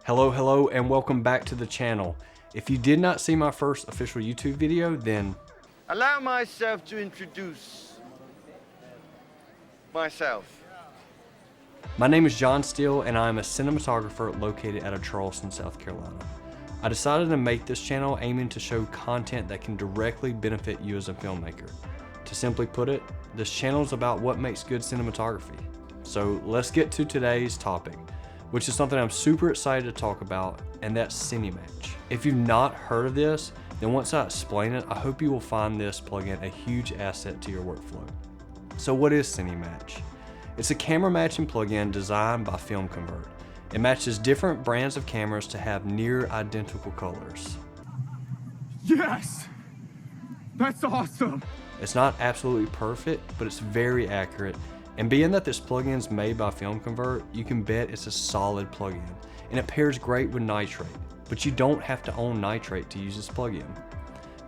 Hello, and welcome back to the channel. If you did not see my first official YouTube video, then Allow myself to introduce myself. my name is John Steele, and I am a cinematographer located out of Charleston, South Carolina. I decided to make this channel aiming to show content that can directly benefit you as a filmmaker. To simply put it, this channel is about what makes good cinematography. So let's get to today's topic, which is something I'm super excited to talk about, and that's Cinematch. If you've not heard of this, then once I explain it, I hope you will find this plugin a huge asset to your workflow. So what is Cinematch? It's a camera matching plugin designed by Film Convert. It matches different brands of cameras to have near identical colors. Yes! That's awesome! It's not absolutely perfect, but it's very accurate. And being that this plugin is made by Film Convert, you can bet it's a solid plugin. And it pairs great with nitrate, but you don't have to own nitrate to use this plugin.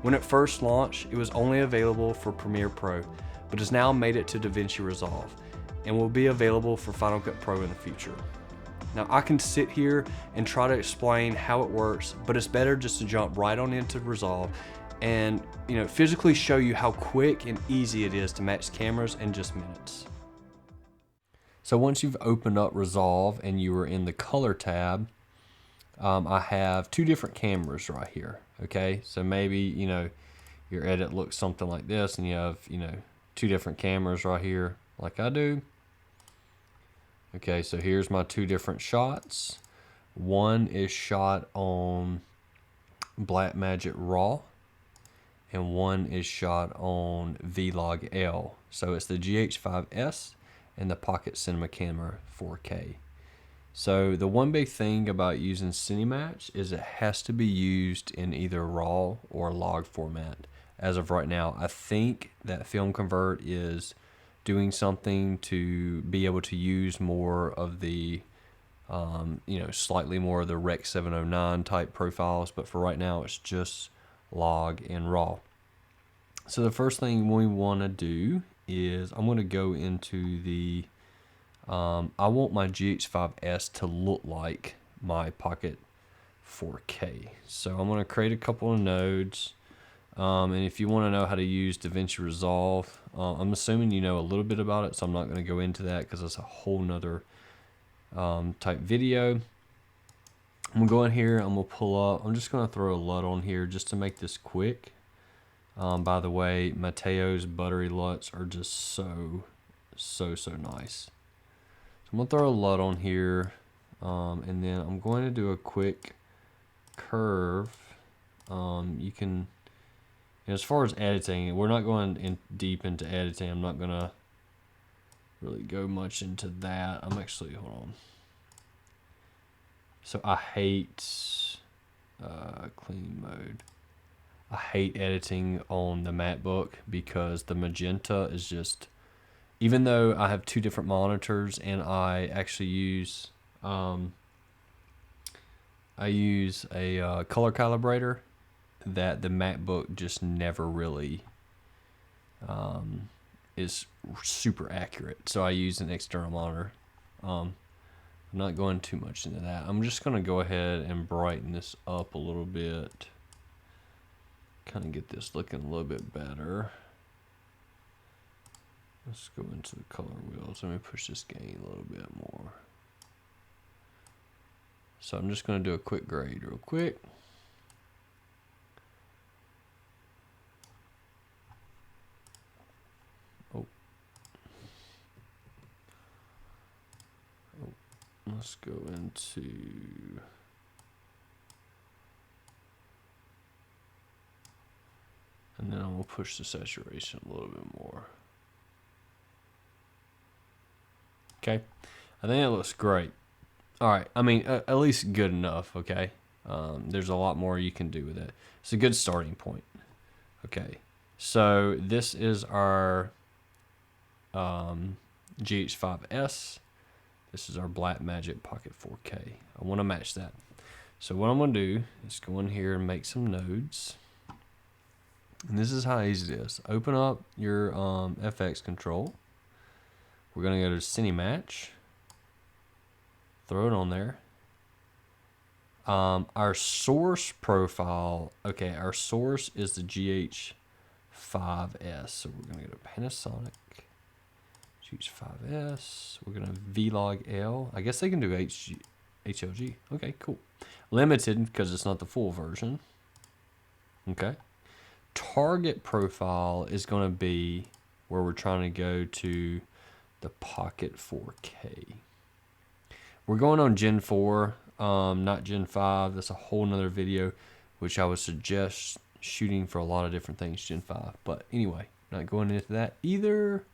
When it first launched, it was only available for Premiere Pro, but has now made it to DaVinci Resolve and will be available for Final Cut Pro in the future. Now I can sit here and try to explain how it works, but it's better just to jump right on into Resolve and physically show you how quick and easy it is to match cameras in just minutes. So once you've opened up Resolve and you are in the color tab, I have two different cameras right here. Okay, so maybe your edit looks something like this, and you have two different cameras right here, like I do. Okay, so here's my two different shots. One is shot on Blackmagic Raw, and one is shot on Vlog L. So it's the GH5S and the Pocket Cinema Camera 4K. So the one big thing about using Cinematch is it has to be used in either RAW or log format. As of right now, I think that Film Convert is doing something to be able to use more of the slightly more of the Rec 709 type profiles, but for right now it's just log and raw. So the first thing we want to do is I'm going to go into the I want my GH5S to look like my Pocket 4K. So I'm going to create a couple of nodes. And if you want to know how to use DaVinci Resolve, I'm assuming you know a little bit about it, so I'm not going to go into that because that's a whole nother type video. I'm going to go in here, I'm going to pull up, I'm just going to throw a LUT on here just to make this quick. By the way, Mateo's buttery LUTs are just so nice. So I'm going to throw a LUT on here, and then I'm going to do a quick curve. You can, as far as editing, we're not going in deep into editing. I'm not going to really go much into that. I'm actually, hold on. So I hate clean mode. I hate editing on the MacBook because the magenta is just, even though I have two different monitors and I actually use a color calibrator, that the MacBook just never really is super accurate. So I use an external monitor. I'm not going too much into that. I'm just going to go ahead and brighten this up a little bit. Kind of get this looking a little bit better. Let's go into the color wheels. Let me push this gain a little bit more. So I'm just going to do a quick grade real quick. Let's go into, and then I'm going to push the saturation a little bit more. Okay, I think that looks great. All right, I mean, at least good enough, okay? There's a lot more you can do with it. It's a good starting point. Okay, so this is our GH5S. This is our Blackmagic Pocket 4K. I want to match that. So what I'm going to do is go in here and make some nodes. And this is how easy it is. Open up your FX control. We're going to go to Cinematch. Throw it on there. Our source profile, okay, our source is the GH5S. So we're going to go to Panasonic GH5S. We're going to Vlog L. I guess they can do HLG. Okay, cool. Limited because it's not the full version. Okay. Target profile is going to be where we're trying to go to the Pocket 4K. We're going on Gen 4, not Gen 5. That's a whole nother video, which I would suggest shooting for a lot of different things, Gen 5. But anyway, not going into that either.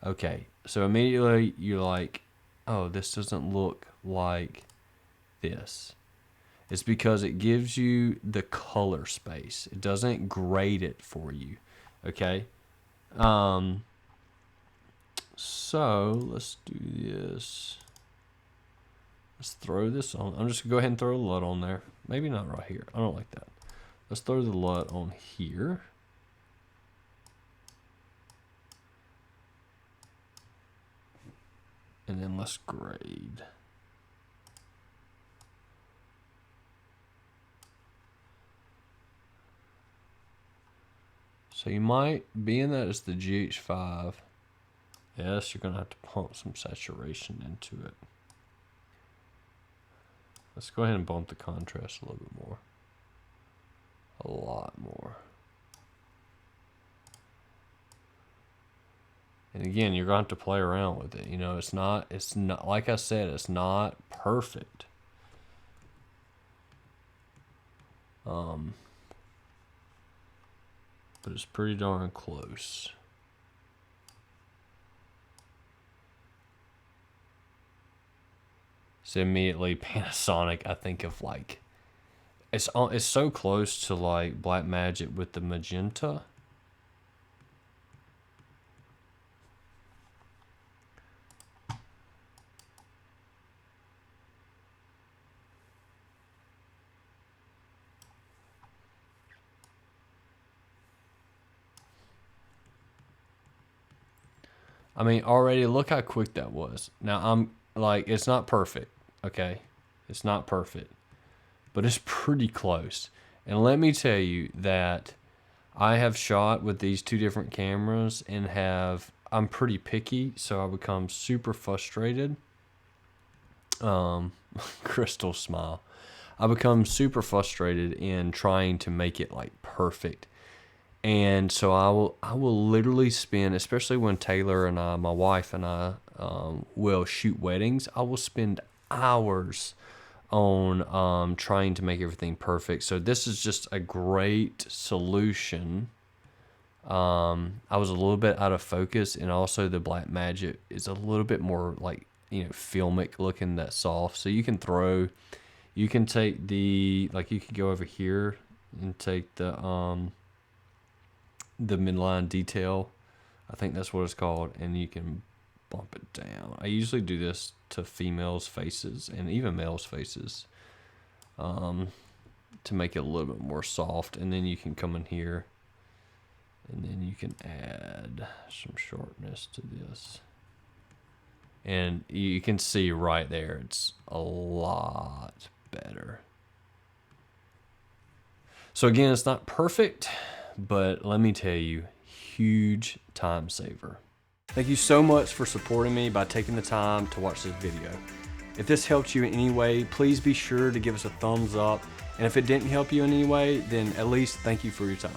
Okay, so immediately you're like, oh, this doesn't look like this. It's because it gives you the color space. It doesn't grade it for you, okay? So let's do this. Let's throw this on. I'm just going to go ahead and throw a LUT on there. Maybe not right here. I don't like that. Let's throw the LUT on here. And then let's grade. So you might, being that it's the GH5, yes, you're going to have to pump some saturation into it. Let's go ahead and bump the contrast a little bit more. A lot more. And again, you're going to have to play around with it. You know, it's not, like I said, it's not perfect. But it's pretty darn close. So immediately Panasonic, I think of like, it's so close to like Blackmagic with the magenta. I mean, already look how quick that was. Now I'm like, it's not perfect, okay? It's not perfect, but it's pretty close. And let me tell you that I have shot with these two different cameras and I'm pretty picky, so I become super frustrated. Crystal smile. I become super frustrated in trying to make it like perfect. And so I will literally spend, especially when Taylor and I, my wife and I, will shoot weddings, I will spend hours on trying to make everything perfect. So this is just a great solution. I was a little bit out of focus, and also the Blackmagic is a little bit more like, you know, filmic looking, that soft. So you can take the, like you could go over here and take the midline detail, I think that's what it's called, and you can bump it down. I usually do this to females' faces and even males' faces, to make it a little bit more soft. And then you can come in here and then you can add some sharpness to this, and you can see right there it's a lot better. So again, it's not perfect, but let me tell you, huge time saver. Thank you so much for supporting me by taking the time to watch this video. If this helped you in any way, please be sure to give us a thumbs up. And if it didn't help you in any way, then at least thank you for your time.